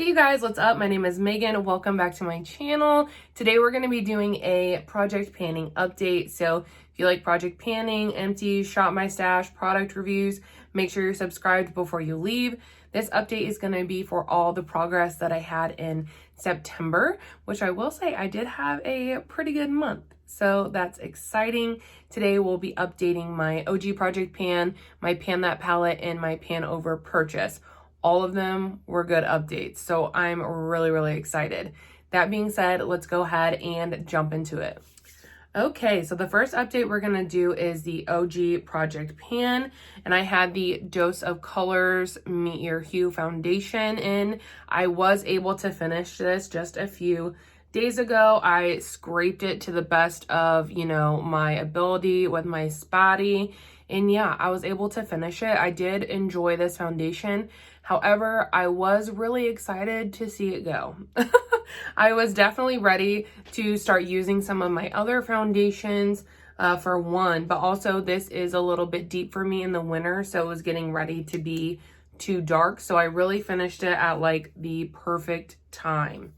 Hey you guys, what's up? My name is Megan. Welcome back to my channel. Today we're going to be doing a project panning update. So if you like project panning, empties, shop my stash, product reviews, make sure you're subscribed before you leave. This update is going to be for all the progress that I had in September, which I will say I did have a pretty good month. So that's exciting. Today we'll be updating my OG project pan, my Pan That palette, and my Panoverpurchase. All of them were good updates, so I'm really excited. That being said, let's go ahead and jump into it. Okay, so the first update we're gonna do is the OG project pan, and I had the Dose of Colors Meet Your Hue foundation in. I was able to finish this just a few days ago. I scraped it to the best of, my ability with my spatty. And yeah, I was able to finish it. I did enjoy this foundation. However, I was really excited to see it go. I was definitely ready to start using some of my other foundations for one, but also this is a little bit deep for me in the winter, so it was getting ready to be too dark. So I really finished it at like the perfect time.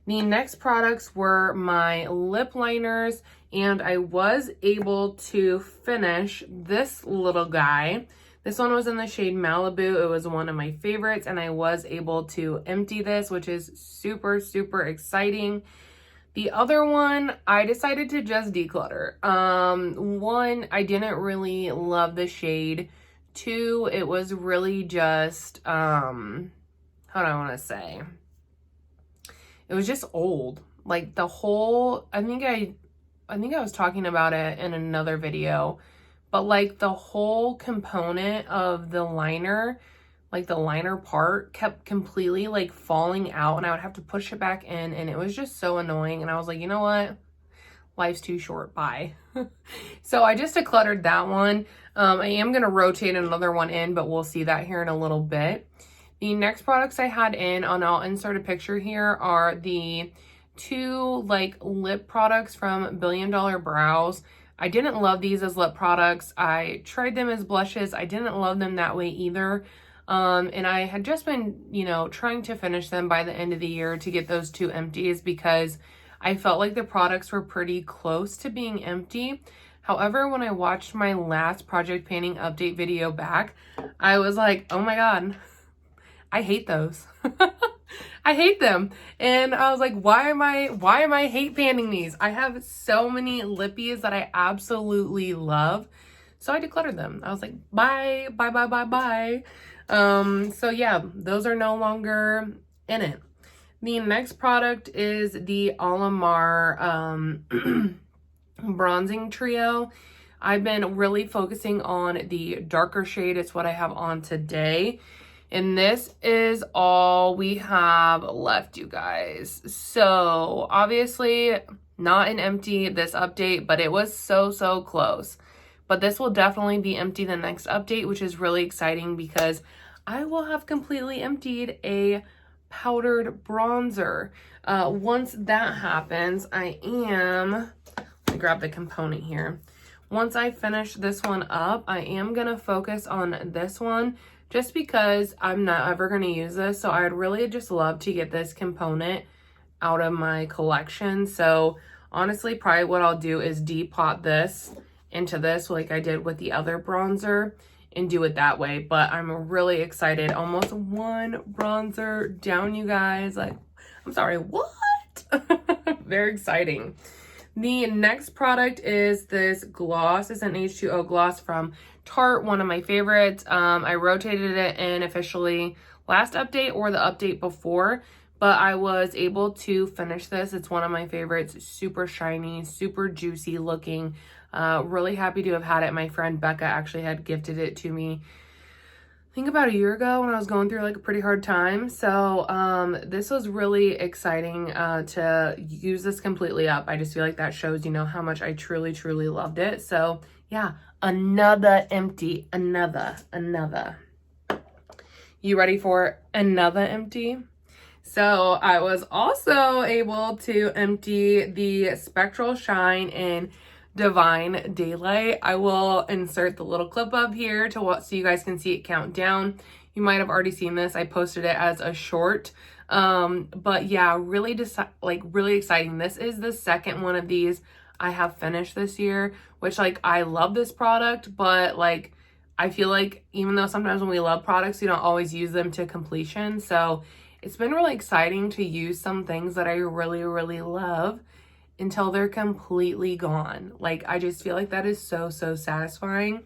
The next products were my lip liners, and I was able to finish this little guy. This one was in the shade Malibu. It was one of my favorites, and I was able to empty this, which is super exciting. The other one, I decided to just declutter. One, I didn't really love the shade. Two, it was really just, how do I want to say? It was just old. Like the whole, I think I was talking about it in another video, but like the whole component of the liner, like the liner part kept completely like falling out, and I would have to push it back in, and it was just so annoying. And I was like, you know what? Life's too short, bye. So I just decluttered that one. I am going to rotate another one in, but we'll see that here in a little bit. The next products I had in, and I'll insert a picture here, are the two like lip products from Billion Dollar Brows. I didn't love these as lip products. I tried them as blushes. I didn't love them that way either. And I had just been, trying to finish them by the end of the year to get those two empties because I felt like the products were pretty close to being empty. However, when I watched my last project painting update video back, I was like, oh my God, I hate those. I hate them. And I was like, why am I hate panning these? I have so many lippies that I absolutely love. So I decluttered them. I was like, bye. So yeah, those are no longer in it. The next product is the Alamar bronzing trio. I've been really focusing on the darker shade. It's what I have on today. And this is all we have left, you guys. So obviously not an empty this update, but it was so close. But this will definitely be empty the next update, which is really exciting because I will have completely emptied a powdered bronzer. Once that happens, let me grab the component here. Once I finish this one up, I am going to focus on this one just because I'm not ever going to use this. So I'd really just love to get this component out of my collection. So honestly, probably what I'll do is depot this into this like I did with the other bronzer and do it that way. But I'm really excited. Almost one bronzer down, you guys. Like, I'm sorry, what? Very exciting. The next product is this gloss. It's an H2O gloss from Tarte, one of my favorites. I rotated it in officially last update or the update before, but I was able to finish this. It's one of my favorites. Super shiny, super juicy looking. Really happy to have had it. My friend Becca actually had gifted it to me, I think about a year ago when I was going through like a pretty hard time. So this was really exciting to use this completely up. I just feel like that shows, how much I truly loved it. So yeah, another empty, another. You ready for another empty? So I was also able to empty the Spectral Shine in Divine Daylight. I will insert the little clip up here to so you guys can see it count down. You might have already seen this. I posted it as a short But yeah, really really exciting. This is the second one of these I have finished this year, which like I love this product, but like I feel like even though sometimes when we love products, we don't always use them to completion. So it's been really exciting to use some things that I really, really love until they're completely gone. Like I just feel like that is so, so satisfying.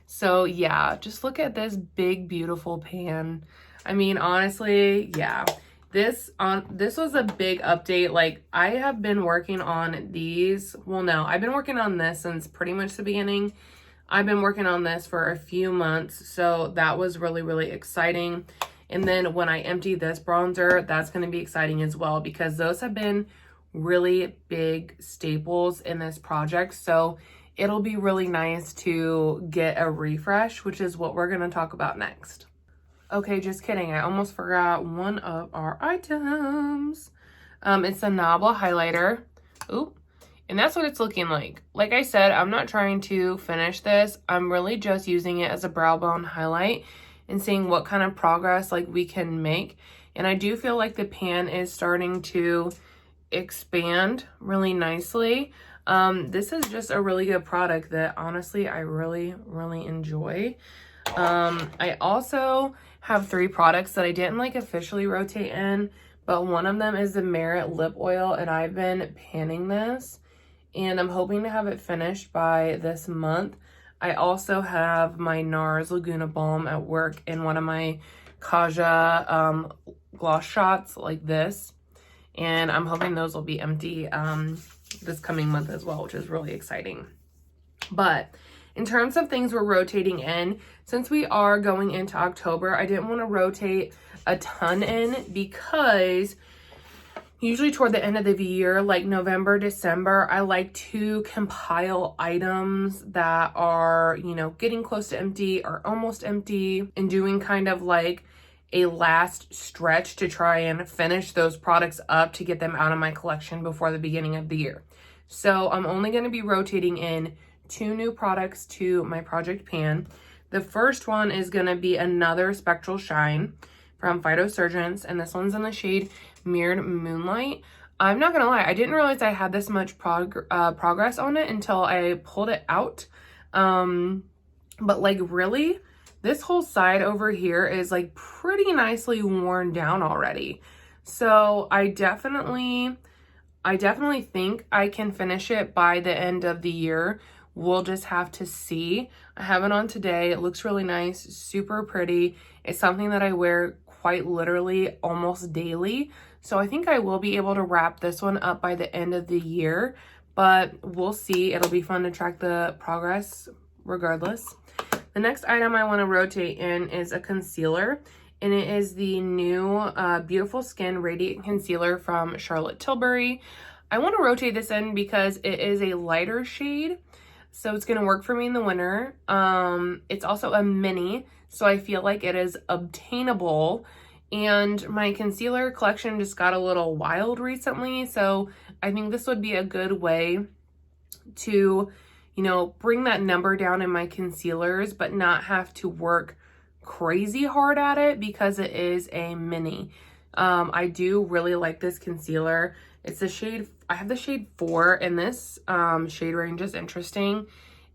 So yeah, just look at this big, beautiful pan. I mean, honestly, yeah. This was a big update. Like I have been working on these. Well, no, I've been working on this since pretty much the beginning. I've been working on this for a few months. So that was really, really exciting. And then when I empty this bronzer, that's going to be exciting as well because those have been really big staples in this project. So it'll be really nice to get a refresh, which is what we're going to talk about next. Okay, just kidding. I almost forgot one of our items. It's a Nabla highlighter. Oop. And that's what it's looking like. Like I said, I'm not trying to finish this. I'm really just using it as a brow bone highlight and seeing what kind of progress like we can make. And I do feel like the pan is starting to expand really nicely. This is just a really good product that honestly I really, really enjoy. I also have 3 products that I didn't like officially rotate in, but one of them is the Merit lip oil, and I've been panning this and I'm hoping to have it finished by this month. I also have my NARS Laguna Balm at work in one of my Kaja gloss shots like this, and I'm hoping those will be empty this coming month as well, which is really exciting. But in terms of things we're rotating in, since we are going into October, I didn't want to rotate a ton in because usually toward the end of the year, like November, December, I like to compile items that are, you know, getting close to empty or almost empty and doing kind of like a last stretch to try and finish those products up to get them out of my collection before the beginning of the year. So I'm only going to be rotating in 2 new products to my project pan. The first one is going to be another Spectral Shine from Phytosurgence, and this one's in the shade Mirrored Moonlight. I'm not going to lie, I didn't realize I had this much progress on it until I pulled it out. But like really, this whole side over here is like pretty nicely worn down already. So I definitely think I can finish it by the end of the year. We'll just have to see. I have it on today. It looks really nice, super pretty. It's something that I wear quite literally almost daily. So I think I will be able to wrap this one up by the end of the year, but we'll see. It'll be fun to track the progress regardless. The next item I want to rotate in is a concealer, and it is the new Beautiful Skin Radiant Concealer from Charlotte Tilbury. I want to rotate this in because it is a lighter shade, so it's going to work for me in the winter. It's also a mini, so I feel like it is obtainable, and my concealer collection just got a little wild recently, so I think this would be a good way to, you know, bring that number down in my concealers, but not have to work crazy hard at it because it is a mini. I do really like this concealer. It's the shade, I have the shade 4, and this shade range is interesting.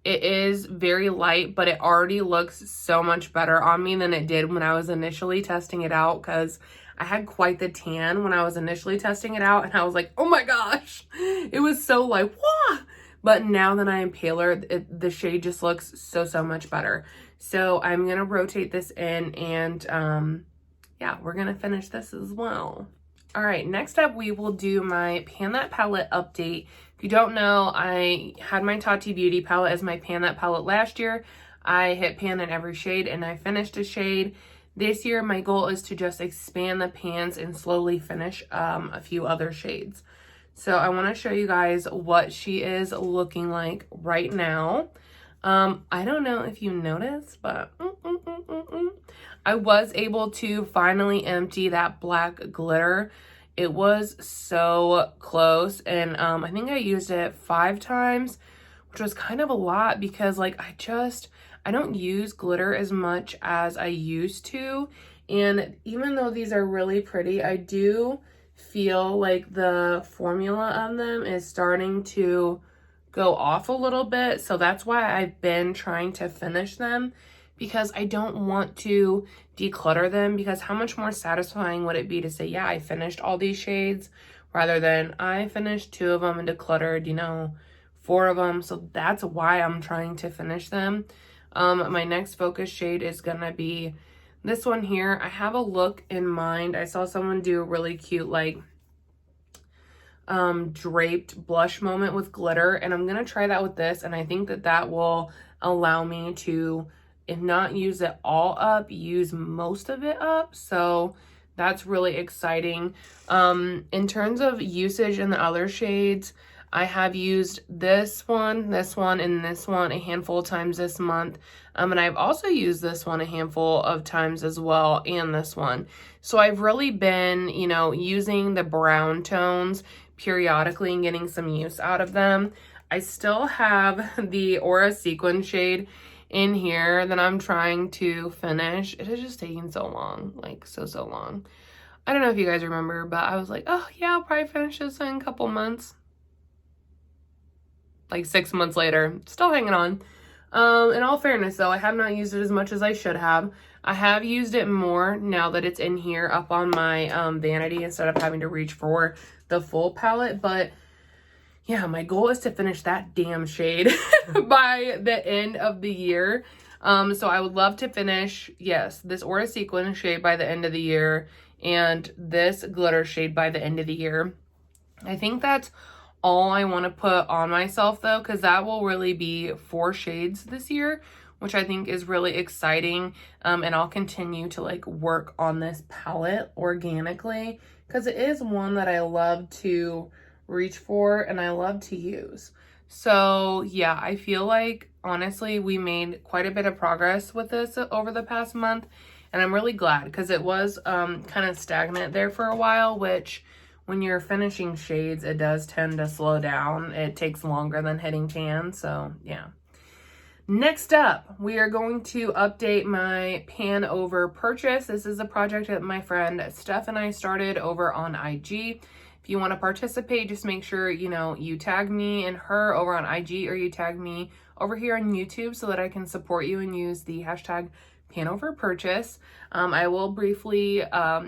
It is very light, but it already looks so much better on me than it did when I was initially testing it out, because I had quite the tan when I was initially testing it out, and I was like, oh my gosh, it was so like, wah! But now that I am paler, the shade just looks so much better. So I'm going to rotate this in, and yeah, we're going to finish this as well. All right, next up, we will do my Pan That Palette update. If you don't know, I had my Tati Beauty palette as my Pan That palette last year. I hit pan in every shade, and I finished a shade. This year, my goal is to just expand the pans and slowly finish a few other shades. So I want to show you guys what she is looking like right now. I don't know if you noticed, but I was able to finally empty that black glitter. It was so close, and I think I used it 5 times, which was kind of a lot because like I don't use glitter as much as I used to, And even though these are really pretty, I do feel like the formula on them is starting to go off a little bit. So that's why I've been trying to finish them, because I don't want to declutter them, because how much more satisfying would it be to say, yeah, I finished all these shades, rather than I finished 2 of them and decluttered, you know, 4 of them. So that's why I'm trying to finish them. My next focus shade is gonna be this one here. I have a look in mind. I saw someone do a really cute, like, draped blush moment with glitter, and I'm gonna try that with this, and I think that that will allow me to, if not use it all up, use most of it up. So that's really exciting. In terms of usage in the other shades, I have used this one, and this one a handful of times this month. And I've also used this one a handful of times as well, and this one. So I've really been, you know, using the brown tones periodically and getting some use out of them. I still have the Aura Sequin shade in here that I'm trying to finish. It is just taking so long, like so long. I don't know if you guys remember, but I was like, oh yeah, I'll probably finish this in a couple months. Like 6 months later, still hanging on. In all fairness though, I have not used it as much as I should have. I have used it more now that it's in here up on my vanity, instead of having to reach for the full palette. But yeah, my goal is to finish that damn shade by the end of the year. So I would love to finish, yes, this Aura Sequin shade by the end of the year, and this glitter shade by the end of the year. I think that's all I want to put on myself though, because that will really be 4 shades this year, which I think is really exciting. And I'll continue to like work on this palette organically, because it is one that I love to reach for and I love to use. So yeah, I feel like honestly we made quite a bit of progress with this over the past month, and I'm really glad, because it was kind of stagnant there for a while, which when you're finishing shades, it does tend to slow down. It takes longer than hitting tan, so yeah. Next up, we are going to update my Panoverpurchase. This is a project that my friend Steph and I started over on IG. If you want to participate, just make sure, you know, you tag me and her over on IG, or you tag me over here on YouTube, so that I can support you and use the hashtag Panoverpurchase. I will briefly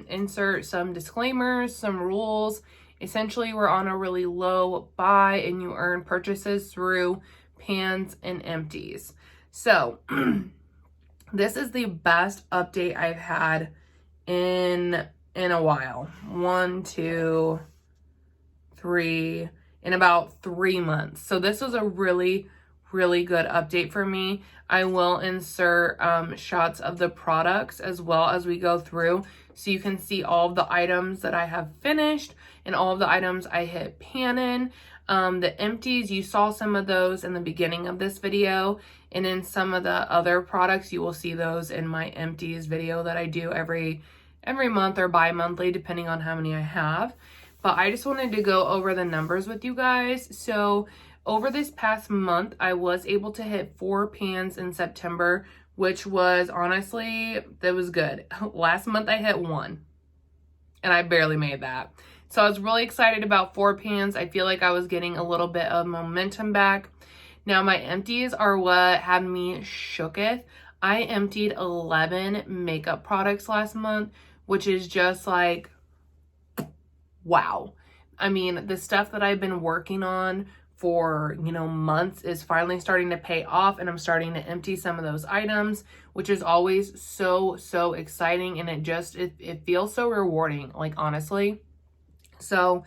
insert some disclaimers, some rules. Essentially, we're on a really low buy and you earn purchases through pans and empties. So this is the best update I've had in a while. 1, 2, 3, in about 3 months. So this was a really good update for me. I will insert shots of the products as well as we go through, so you can see all of the items that I have finished and all of the items I hit pan in. The empties, you saw some of those in the beginning of this video, and in some of the other products you will see those in my empties video that I do every month or bi-monthly, depending on how many I have. But I just wanted to go over the numbers with you guys. So over this past month, I was able to hit 4 pans in September, which was honestly, that was good. Last month I hit 1 and I barely made that. So I was really excited about 4 pans. I feel like I was getting a little bit of momentum back. Now my empties are what had me shooketh. I emptied 11 makeup products last month, which is just like, wow. I mean, the stuff that I've been working on for, you know, months is finally starting to pay off, and I'm starting to empty some of those items, which is always so exciting, and it feels so rewarding, like, honestly. So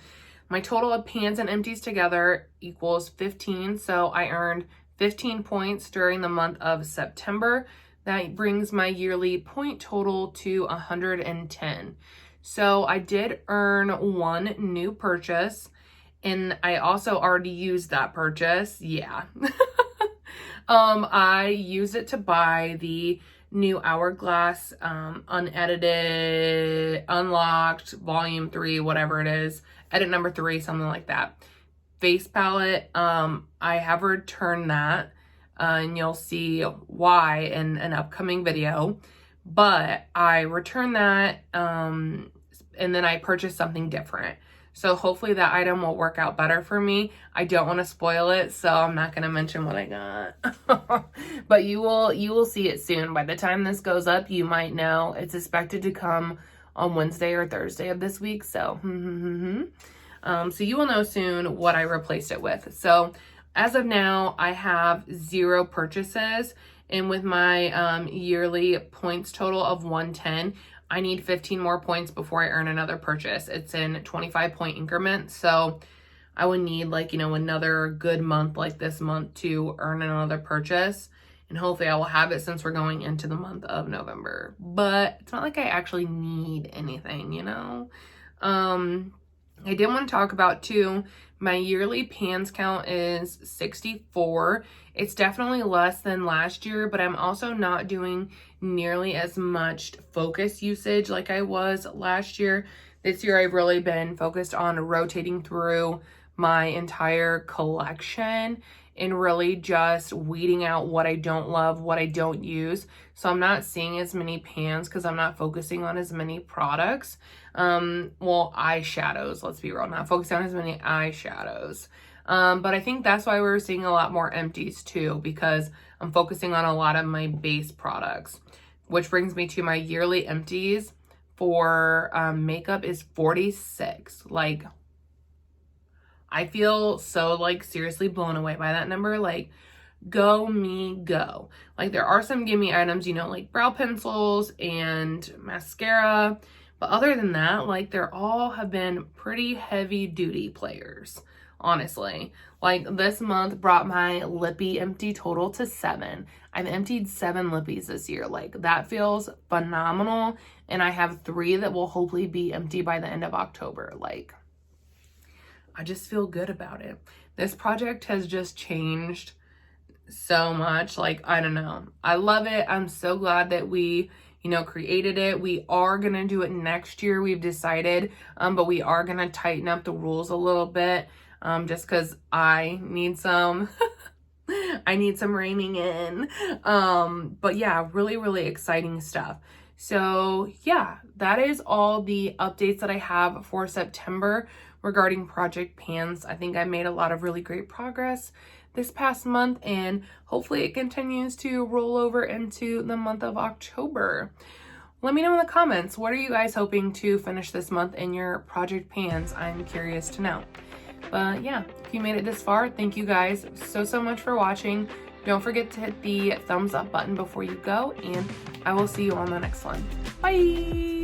my total of pans and empties together equals 15. So I earned 15 points during the month of September. That brings my yearly point total to 110. So I did earn 1 new purchase, and I also already used that purchase. Yeah. I used it to buy the new Hourglass unedited, unlocked, volume 3, whatever it is, edit number 3, something like that. Face palette. I have returned that, and you'll see why in an upcoming video. but I returned that and then I purchased something different. So hopefully that item will work out better for me. I don't want to spoil it, so I'm not going to mention what I got. But you will see it soon. By the time this goes up, you might know. It's expected to come on Wednesday or Thursday of this week. So, so you will know soon what I replaced it with. So as of now, I have 0 purchases. And with my yearly points total of 110, I need 15 more points before I earn another purchase. It's in 25-point increments. So I would need like, another good month like this month to earn another purchase. And hopefully I will have it since we're going into the month of November. But it's not like I actually need anything, I did want to talk about too, my yearly pans count is 64. It's definitely less than last year, but I'm also not doing nearly as much focus usage like I was last year. This year I've really been focused on rotating through my entire collection and really just weeding out what I don't love, what I don't use. So I'm not seeing as many pans because I'm not focusing on as many products. Well, eyeshadows, let's be real, not focusing on as many eyeshadows. But I think that's why we're seeing a lot more empties too, because I'm focusing on a lot of my base products, which brings me to my yearly empties for makeup is 46. Like, I feel so like seriously blown away by that number. Like, go me go. Like, there are some gimme items, like brow pencils and mascara. But other than that, like, they're all have been pretty heavy duty players, honestly. Like, this month brought my lippy empty total to 7. I've emptied 7 lippies this year. Like, that feels phenomenal. And I have 3 that will hopefully be empty by the end of October. Like, I just feel good about it. This project has just changed so much. Like, I don't know. I love it. I'm so glad that we, created it. We are going to do it next year, we've decided, but we are going to tighten up the rules a little bit, just because I need some, I need some reining in. But yeah, really, really exciting stuff. So yeah, that is all the updates that I have for September regarding Project Pans. I think I made a lot of really great progress this past month, and hopefully it continues to roll over into the month of October. Let me know in the comments, what are you guys hoping to finish this month in your Project Pans? I'm curious to know. But yeah, if you made it this far, thank you guys so much for watching. Don't forget to hit the thumbs up button before you go, and I will see you on the next one. Bye!